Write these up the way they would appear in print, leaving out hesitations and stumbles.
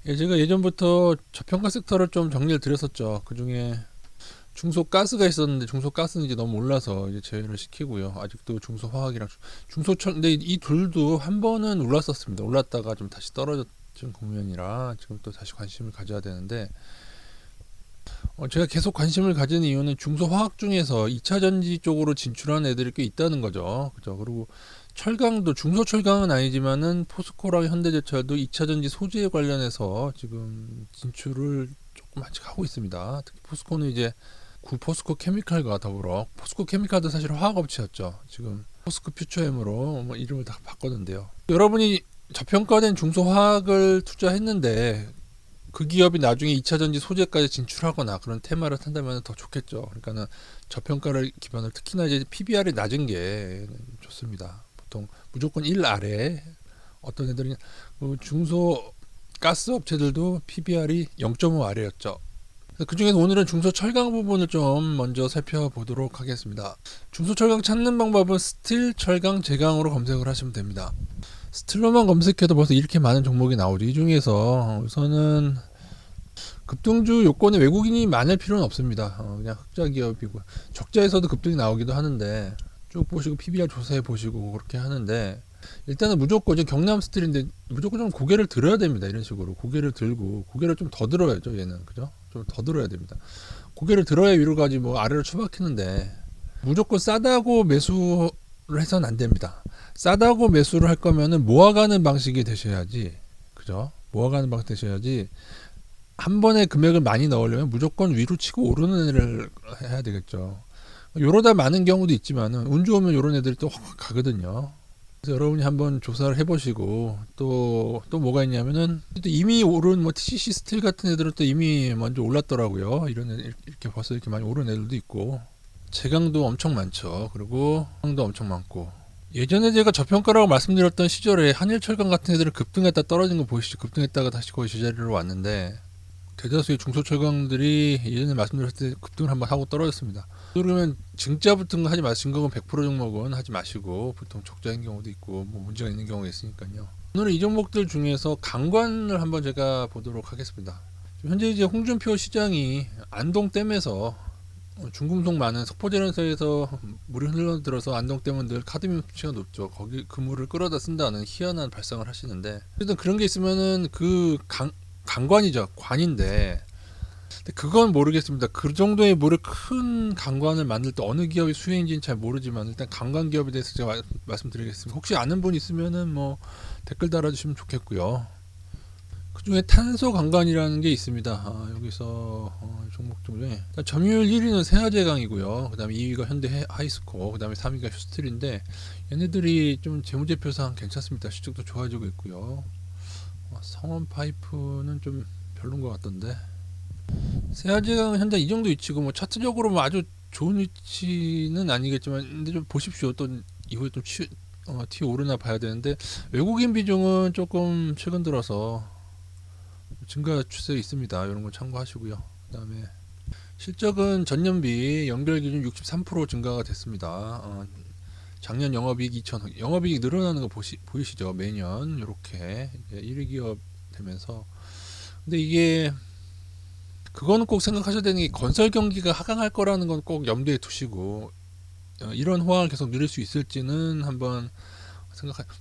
예, 제가 예전부터 저평가 섹터를 좀 정리를 드렸었죠. 그 중에 중소가스가 있었는데 중소가스는 이제 너무 올라서 이제 제외를 시키고요. 아직도 중소화학이랑 중소철, 근데 이 둘도 한 번은 올랐었습니다. 올랐다가 좀 다시 떨어졌던 국면이라 지금 또 다시 관심을 가져야 되는데, 제가 계속 관심을 가지는 이유는 중소화학 중에서 2차 전지 쪽으로 진출한 애들이 꽤 있다는 거죠. 그죠? 그리고 철강도 중소철강은 아니지만은 포스코랑 현대제철도 2차 전지 소재에 관련해서 지금 진출을 조금 아직 하고 있습니다. 특히 포스코는 이제 구포스코 케미칼과 더불어, 포스코 케미칼도 사실 화학업체였죠. 지금 포스코 퓨처엠으로 뭐 이름을 다 바꿨는데요. 여러분이 저평가된 중소화학을 투자했는데 그 기업이 나중에 2차 전지 소재까지 진출하거나 그런 테마를 탄다면 더 좋겠죠. 그러니까는 저평가를 기반으로, 특히나 이제 PBR이 낮은 게 좋습니다. 보통 무조건 1 아래, 어떤 애들이 중소 가스 업체들도 PBR이 0.5 아래였죠. 그 중에서 오늘은 중소철강 부분을 좀 먼저 살펴보도록 하겠습니다. 중소철강 찾는 방법은 스틸, 철강, 제강으로 검색을 하시면 됩니다. 스틸로만 검색해도 벌써 이렇게 많은 종목이 나오죠. 이 중에서 우선은 급등주 요건에 외국인이 많을 필요는 없습니다. 그냥 흑자 기업이고, 적자에서도 급등이 나오기도 하는데 쭉 보시고 PBR 조사해 보시고 그렇게 하는데, 일단은 무조건 이제 경남 스틸인데 무조건 좀 고개를 들어야 됩니다. 이런 식으로 고개를 들고, 고개를 좀 더 들어야죠. 얘는, 그죠? 좀 더 들어야 됩니다. 고개를 들어야 위로 가지 뭐 아래로 추박히는데, 무조건 싸다고 매수를 해서는 안 됩니다. 싸다고 매수를 할 거면은 모아가는 방식이 되셔야지, 그죠? 모아가는 방식 되셔야지. 한 번에 금액을 많이 넣으려면 무조건 위로 치고 오르는 애를 해야 되겠죠. 요러다 많은 경우도 있지만은 운 좋으면 요런 애들이 또 확 가거든요. 그래서 여러분이 한번 조사를 해보시고, 또 뭐가 있냐면은 또 이미 오른 뭐 TCC 스틸 같은 애들은 또 이미 먼저 올랐더라고요. 이런 애들 이렇게 벌써 이렇게 많이 오른 애들도 있고, 제강도 엄청 많죠. 그리고 도 엄청 많고, 예전에 제가 저평가라고 말씀드렸던 시절에 한일철강 같은 애들은 급등했다 떨어진 거 보이시죠? 급등했다가 다시 거의 제자리로 왔는데, 대다수의 중소철강들이 예전에 말씀드렸을 때 급등을 한번 하고 떨어졌습니다. 그러면 증자 붙은 거 하지 마시고, 증거금 100% 종목은 하지 마시고, 보통 적자인 경우도 있고 뭐 문제가 있는 경우가 있으니까요. 오늘은 이 종목들 중에서 강관을 한번 제가 보도록 하겠습니다. 현재 이제 홍준표 시장이 안동댐에서 중금속 많은 석포제련소에서 물이 흘러들어서 안동댐은 늘 카드뮴 수치가 높죠. 거기 그 물을 끌어다 쓴다는 희한한 발상을 하시는데, 일단 그런 게 있으면은 그 강관이죠. 관인데, 근데 그건 모르겠습니다. 그 정도의 물을 큰 강관을 만들 때 어느 기업이 수혜인지는 잘 모르지만, 일단 강관 기업에 대해서 제가 말씀드리겠습니다. 혹시 아는 분 있으면은 뭐 댓글 달아주시면 좋겠고요. 그 중에 탄소 강관이라는 게 있습니다. 여기서 종목 중에 점유율 1위는 세아제강이고요. 그 다음에 2위가 현대 하이스코, 그 다음에 3위가 휴스틸인데, 얘네들이 좀 재무제표상 괜찮습니다. 실적도 좋아지고 있고요. 성원 파이프는 좀 별론 것 같던데, 세아제강은 현재 이 정도 위치고, 뭐 차트적으로 뭐 아주 좋은 위치는 아니겠지만, 근데 좀 보십시오. 또 이후에 좀 튀어 오르나 봐야 되는데, 외국인 비중은 조금 최근 들어서 증가 추세에 있습니다. 이런 거 참고하시고요. 그 다음에 실적은 전년비 연결 기준 63% 증가가 됐습니다. 작년 영업이익 2천억, 영업이익 늘어나는 거 보이시죠? 매년 이렇게 1위 기업 되면서. 근데 이게, 그거는 꼭 생각하셔야 되는 게, 건설 경기가 하강할 거라는 건 꼭 염두에 두시고, 이런 호황을 계속 누릴 수 있을지는 한번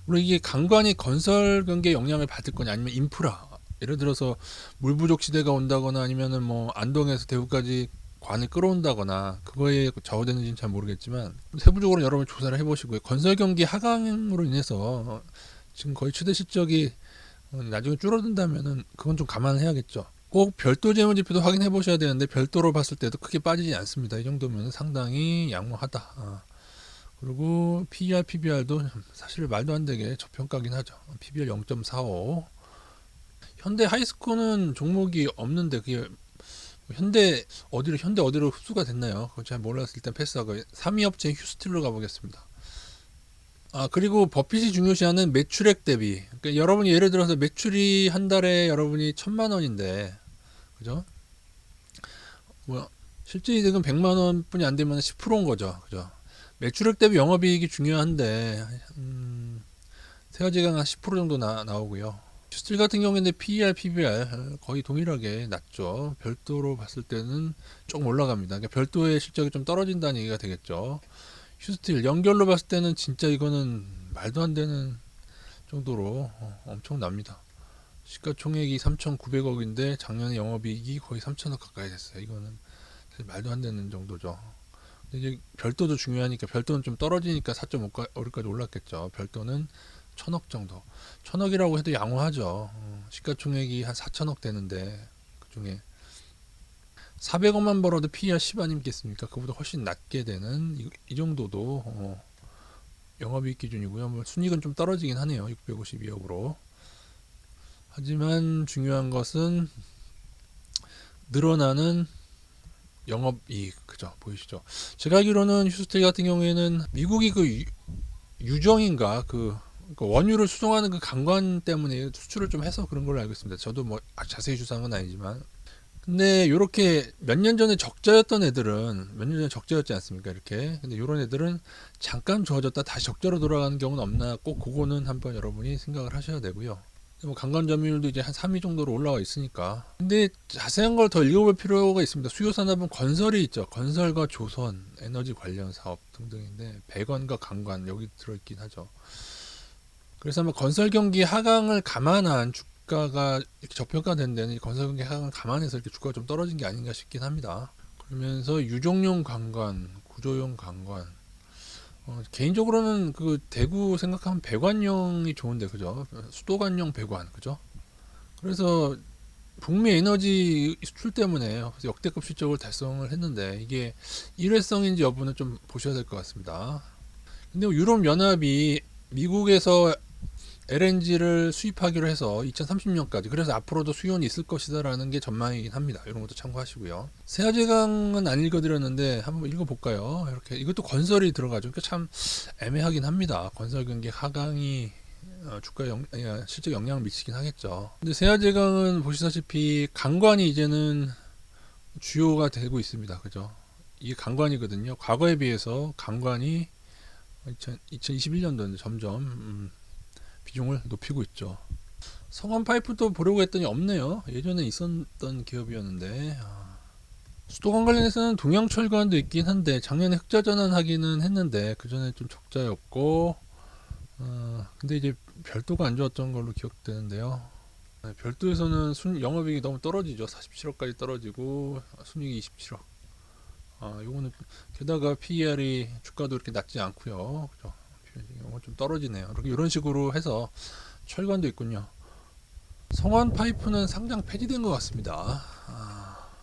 물론 이게 강관이 건설 경기에 영향을 받을 거냐, 아니면 인프라, 예를 들어서 물 부족 시대가 온다거나, 아니면은 뭐 안동에서 대구까지 관을 끌어온다거나, 그거에 좌우되는지는 잘 모르겠지만, 세부적으로 여러분 조사를 해보시고요. 건설 경기 하강으로 인해서 지금 거의 최대 실적이 나중에 줄어든다면은 그건 좀 감안해야겠죠. 꼭 별도 재무지표도 확인해 보셔야 되는데, 별도로 봤을 때도 크게 빠지지 않습니다. 이 정도면 상당히 양호하다. 그리고 PER, PBR도 사실 말도 안 되게 저평가긴 하죠. PBR 0.45. 현대 하이스코는 종목이 없는데, 그게 현대 어디로 흡수가 됐나요? 그거 잘 몰랐을 때 패스하고 3위 업체 휴스틸로 가보겠습니다. 그리고 버핏이 중요시하는 매출액 대비. 그러니까 여러분이 예를 들어서 매출이 한 달에 여러분이 1,000만 원인데, 그죠? 뭐 실제 이득은 100만 원뿐이 안 되면 10%인 거죠, 그죠? 매출액 대비 영업이익이 중요한데, 세가지가 한 10% 정도 나오고요. 스틸 같은 경우에는 PER, PBR 거의 동일하게 낮죠. 별도로 봤을 때는 조금 올라갑니다. 그러니까 별도의 실적이 좀 떨어진다는 얘기가 되겠죠. 휴스틸 연결로 봤을 때는 진짜 이거는 말도 안 되는 정도로 엄청납니다. 시가총액이 3,900억인데 작년에 영업이익이 거의 3,000억 가까이 됐어요. 이거는 사실 말도 안 되는 정도죠. 근데 이제 별도도 중요하니까 별도는 좀 떨어지니까 4.5까지 올랐겠죠. 별도는 1,000억 정도. 1,000억이라고 해도 양호하죠. 시가총액이 한 4,000억 되는데 그중에 400억만 벌어도 PER 10 아니겠습니까? 그보다 훨씬 낮게 되는 이 정도도 영업이익 기준이고요. 뭐 순이익은 좀 떨어지긴 하네요. 652억으로. 하지만 중요한 것은 늘어나는 영업이익, 그죠? 보이시죠? 제가 알기로는 휴스틸 같은 경우에는 미국이 그 유정인가 그 원유를 수송하는 그 강관 때문에 수출을 좀 해서 그런 걸로 알고 있습니다. 저도 뭐 자세히 주사한 건 아니지만. 근데 이렇게 몇 년 전에 적자였던 애들은 몇 년 전에 적자였지 않습니까? 이렇게. 근데 이런 애들은 잠깐 좋아졌다 다시 적자로 돌아가는 경우는 없나 꼭 그거는 한번 여러분이 생각을 하셔야 되고요. 뭐 강간 점유율도 이제 한 3위 정도로 올라와 있으니까. 근데 자세한 걸 더 읽어볼 필요가 있습니다. 수요 산업은 건설이 있죠. 건설과 조선, 에너지 관련 사업 등등인데 배관과 강관 여기 들어있긴 하죠. 그래서 아마 건설 경기 하강을 감안한 주가가 이렇게 저평가된 데는 건설 경기 하강을 감안해서 이렇게 주가가 좀 떨어진 게 아닌가 싶긴 합니다. 그러면서 유종용 관관, 구조용 관관. 개인적으로는 그 대구 생각하면 배관용이 좋은데 그죠? 수도관용 배관 그죠? 그래서 북미 에너지 수출 때문에 역대급 실적을 달성을 했는데 이게 일회성인지 여부는 좀 보셔야 될 것 같습니다. 근데 유럽 연합이 미국에서 LNG를 수입하기로 해서 2030년까지 그래서 앞으로도 수요는 있을 것이다라는 게 전망이긴 합니다. 이런 것도 참고하시고요. 세아제강은 안 읽어드렸는데 한번 읽어볼까요? 이렇게 이것도 건설이 들어가죠. 그러니까 참 애매하긴 합니다. 건설 경기 하강이 주가 실적 영향을 미치긴 하겠죠. 근데 세아제강은 보시다시피 강관이 이제는 주요가 되고 있습니다. 그죠? 이게 강관이거든요. 과거에 비해서 강관이 2021년도인데 점점 비중을 높이고 있죠. 성원 파이프도 보려고 했더니 없네요. 예전에 있었던 기업이었는데 수도관 관련해서는 동양철관도 있긴 한데 작년에 흑자 전환하기는 했는데 그 전에 좀 적자였고 근데 이제 별도가 안 좋았던 걸로 기억되는데요. 별도에서는 영업이익이 너무 떨어지죠. 47억까지 떨어지고 순이익이 27억. 요거는 게다가 PER이 주가도 이렇게 낮지 않고요. 그죠? 좀 떨어지네요. 이런 식으로 해서 철관도 있군요. 성원 파이프는 상장 폐지된 것 같습니다.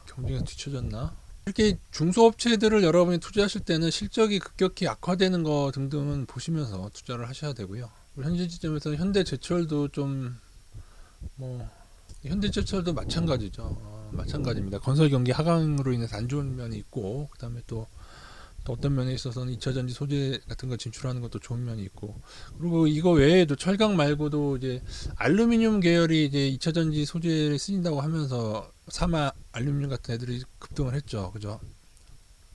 경쟁에서 뒤처졌나? 이렇게 중소업체들을 여러분이 투자하실 때는 실적이 급격히 악화되는 거 등등은 보시면서 투자를 하셔야 되고요. 현재 시점에서 현대제철도 좀 현대제철도 마찬가지죠. 마찬가지입니다. 건설 경기 하강으로 인해서 안 좋은 면이 있고 그 다음에 또 어떤 면에 있어서는 2차전지 소재 같은 거 진출하는 것도 좋은 면이 있고 그리고 이거 외에도 철강 말고도 이제 알루미늄 계열이 이제 2차전지 소재를 쓰인다고 하면서 사마 알루미늄 같은 애들이 급등을 했죠. 그죠?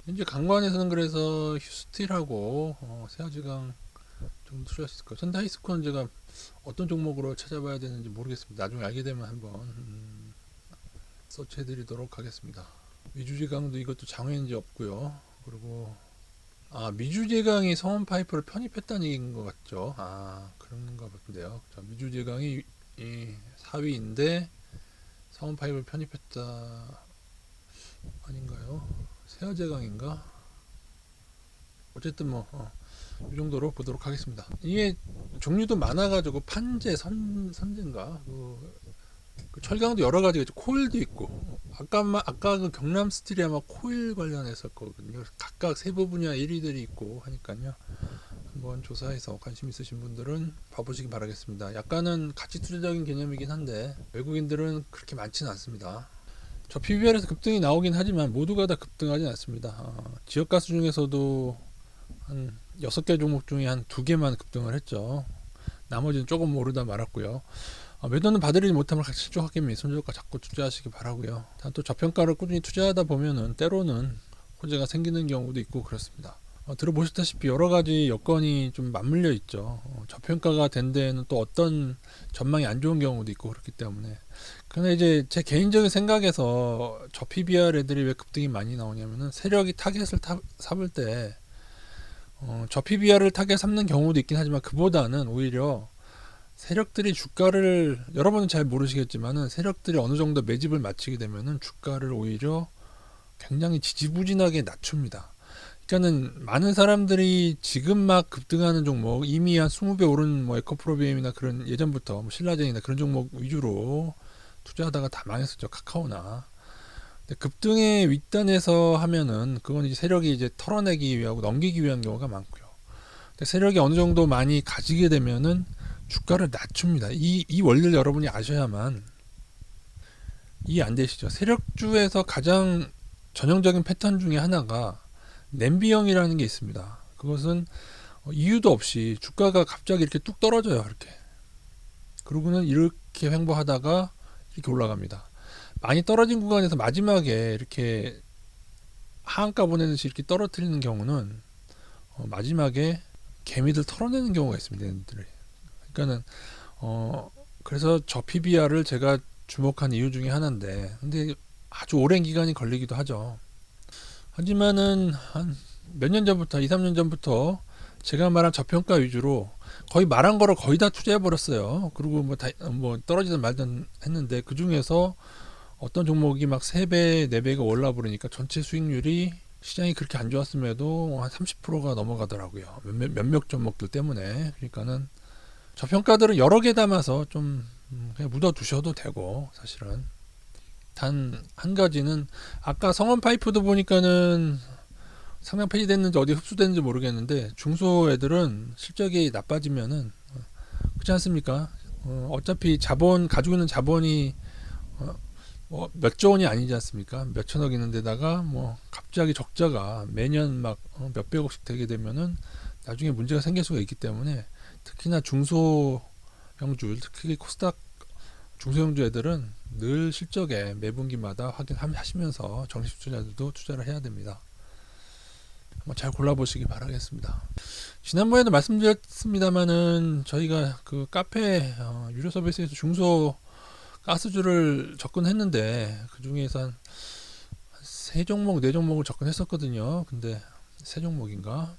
현재 강관에서는 그래서 휴스틸하고 세아지강 좀 투자할 수 있을 거예요. 현대하이스코는 제가 어떤 종목으로 찾아봐야 되는지 모르겠습니다. 나중에 알게 되면 한번 서치해 드리도록 하겠습니다. 미주지강도 이것도 장외인지 없고요. 그리고 미주제강이 성원 파이프를 편입했다는 얘기인 것 같죠. 그런 것 같은데요. 자, 미주제강이 4위인데 성원 파이프를 편입했다 아닌가요? 세아제강인가? 어쨌든 이 정도로 보도록 하겠습니다. 이게 종류도 많아가지고 판재, 선재인가? 그 철강도 여러 가지가 있죠. 코일도 있고 아까 그 경남 스틸이 아마 코일 관련했었거든요. 각각 세부 분야 1위들이 있고 하니까요. 한번 조사해서 관심 있으신 분들은 봐보시기 바라겠습니다. 약간은 가치 투자적인 개념이긴 한데 외국인들은 그렇게 많지는 않습니다. 저 PBR에서 급등이 나오긴 하지만 모두가 다 급등하진 않습니다. 지역가스 중에서도 한 6개 종목 중에 한 2개만 급등을 했죠. 나머지는 조금 오르다 말았고요. 매도는 받으리지 못하면 실적학개미 손절가 잡고 투자하시기 바라고요. 또 저평가를 꾸준히 투자하다 보면은 때로는 호재가 생기는 경우도 있고 그렇습니다. 들어보셨다시피 여러 가지 여건이 좀 맞물려 있죠. 저평가가 된 데에는 또 어떤 전망이 안 좋은 경우도 있고 그렇기 때문에. 근데 이제 제 개인적인 생각에서 저 PBR 애들이 왜 급등이 많이 나오냐면은 세력이 타겟을 삼을 때 저 PBR을 타겟 삼는 경우도 있긴 하지만 그보다는 오히려 세력들이 주가를 여러분은 잘 모르시겠지만은 세력들이 어느 정도 매집을 마치게 되면은 주가를 오히려 굉장히 지지부진하게 낮춥니다. 그러니까는 많은 사람들이 지금 막 급등하는 종목 이미 한 20배 오른 뭐 에코프로비엠이나 그런 예전부터 뭐 신라젠이나 그런 종목 위주로 투자하다가 다 망했었죠. 카카오나. 근데 급등의 윗단에서 하면은 그건 이제 세력이 이제 털어내기 위하고 넘기기 위한 경우가 많고요. 근데 세력이 어느 정도 많이 가지게 되면은 주가를 낮춥니다. 이 원리를 여러분이 아셔야만 이해 안 되시죠? 세력주에서 가장 전형적인 패턴 중에 하나가 냄비형이라는 게 있습니다. 그것은 이유도 없이 주가가 갑자기 이렇게 뚝 떨어져요. 이렇게. 그러고는 이렇게 횡보하다가 이렇게 올라갑니다. 많이 떨어진 구간에서 마지막에 이렇게 하한가 보내듯이 이렇게 떨어뜨리는 경우는 마지막에 개미들 털어내는 경우가 있습니다. 얘네들이. 그러니까는 그래서 저 PBR을 제가 주목한 이유 중에 하나인데, 근데 아주 오랜 기간이 걸리기도 하죠. 하지만은 한 몇 년 전부터 2, 3년 전부터 제가 말한 저평가 위주로 거의 말한 거를 거의 다 투자해 버렸어요. 그리고 뭐 떨어지든 말든 했는데 그 중에서 어떤 종목이 막 3배, 4배가 올라 버리니까 전체 수익률이 시장이 그렇게 안 좋았음에도 한 30%가 넘어가더라고요. 몇몇 종목들 때문에. 그러니까는 저평가들은 여러 개 담아서 좀 그냥 묻어 두셔도 되고 사실은 단 한 가지는 아까 성원 파이프도 보니까는 상향 폐지됐는지 어디 흡수됐는지 모르겠는데 중소 애들은 실적이 나빠지면은 그렇지 않습니까? 어차피 자본 가지고 있는 자본이 몇조 원이 아니지 않습니까? 몇 천억 있는 데다가 뭐 갑자기 적자가 매년 막 몇백억씩 되게 되면은 나중에 문제가 생길 수가 있기 때문에 특히나 중소형주 특히 코스닥 중소형주 애들은 늘 실적에 매분기마다 확인하시면서 정식 투자자들도 투자를 해야 됩니다. 잘 골라보시기 바라겠습니다. 지난번에도 말씀드렸습니다만은 저희가 그 카페 유료 서비스에서 중소 가스주를 접근했는데 그 중에서 한 세 종목, 네 종목을 접근했었거든요. 근데 세 종목인가?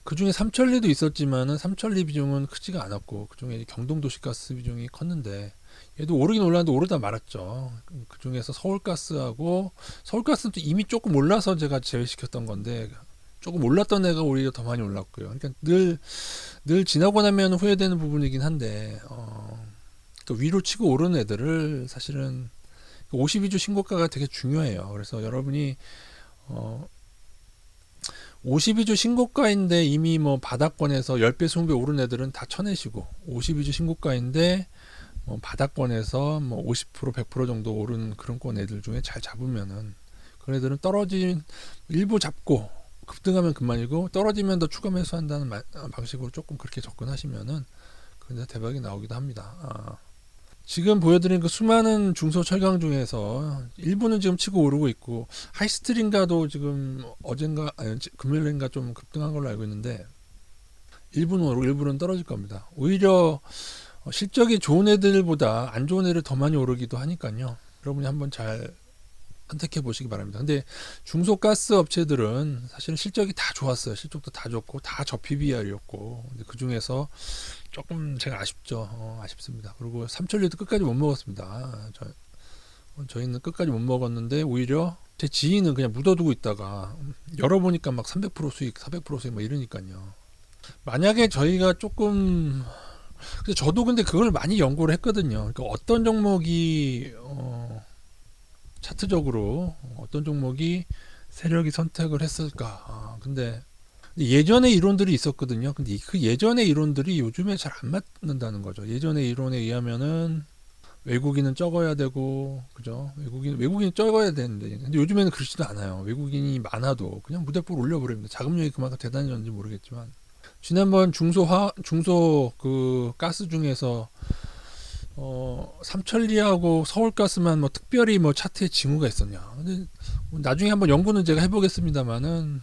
그 중에 삼천리도 있었지만은 삼천리 비중은 크지가 않았고 그 중에 경동도시가스 비중이 컸는데 얘도 오르긴 올랐는데 오르다 말았죠. 그 중에서 서울가스하고 서울가스는 또 이미 조금 올라서 제가 제외시켰던 건데 조금 올랐던 애가 오히려 더 많이 올랐고요. 그러니까 늘 지나고 나면 후회되는 부분이긴 한데 그러니까 위로 치고 오르는 애들을 사실은 52주 신고가가 되게 중요해요. 그래서 여러분이 52주 신고가인데 이미 뭐 바닥권에서 10배, 20배 오른 애들은 다 쳐내시고 52주 신고가인데 뭐 바닥권에서 뭐 50%, 100% 정도 오른 그런 권 애들 중에 잘 잡으면은 그런 애들은 떨어진 일부 잡고 급등하면 그만이고 떨어지면 더 추가 매수한다는 방식으로 조금 그렇게 접근하시면은 근데 대박이 나오기도 합니다. 지금 보여드린 그 수많은 중소 철강 중에서 일부는 지금 치고 오르고 있고 하이스트링가도 지금 어젠가 아니 금요일인가 좀 급등한 걸로 알고 있는데 일부는 오르고 일부는 떨어질 겁니다. 오히려 실적이 좋은 애들보다 안 좋은 애들 더 많이 오르기도 하니까요. 여러분이 한번 잘 선택해 보시기 바랍니다. 근데 중소가스 업체들은 사실은 실적이 다 좋았어요. 실적도 다 좋고 다 저 PBR이었고 근데 그 중에서 조금 제가 아쉽죠. 아쉽습니다. 그리고 삼천리도 끝까지 못 먹었습니다. 저희는 끝까지 못 먹었는데 오히려 제 지인은 그냥 묻어두고 있다가 열어보니까 막 300% 수익, 400% 수익 막 이러니까요. 만약에 저희가 조금 저도 근데 그걸 많이 연구를 했거든요. 그러니까 어떤 종목이 차트적으로 어떤 종목이 세력이 선택을 했을까. 근데 예전의 이론들이 있었거든요. 근데 그 예전의 이론들이 요즘에 잘 안 맞는다는 거죠. 예전의 이론에 의하면은 외국인은 적어야 되고, 그죠? 외국인이 적어야 되는데, 근데 요즘에는 그렇지도 않아요. 외국인이 많아도 그냥 무대포를 올려버립니다. 자금력이 그만큼 대단해졌는지 모르겠지만. 지난번 중소 그 가스 중에서 삼천리하고 서울가스만 뭐 특별히 뭐 차트에 징후가 있었냐. 근데 나중에 한번 연구는 제가 해보겠습니다만은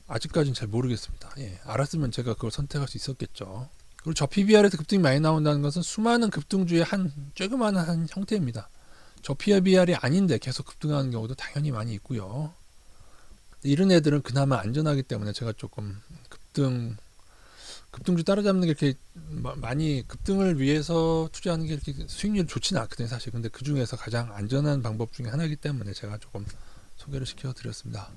아직까지는 잘 모르겠습니다. 예, 알았으면 제가 그걸 선택할 수 있었겠죠. 그리고 저 PBR에서 급등이 많이 나온다는 것은 수많은 급등주의 한 조그마한 한 형태입니다. 저 PBR이 아닌데 계속 급등하는 경우도 당연히 많이 있고요. 이런 애들은 그나마 안전하기 때문에 제가 조금 급등주 따라잡는 게 이렇게 많이 급등을 위해서 투자하는 게 이렇게 수익률이 좋지는 않거든요, 사실. 근데 그 중에서 가장 안전한 방법 중에 하나이기 때문에 제가 조금 소개를 시켜 드렸습니다.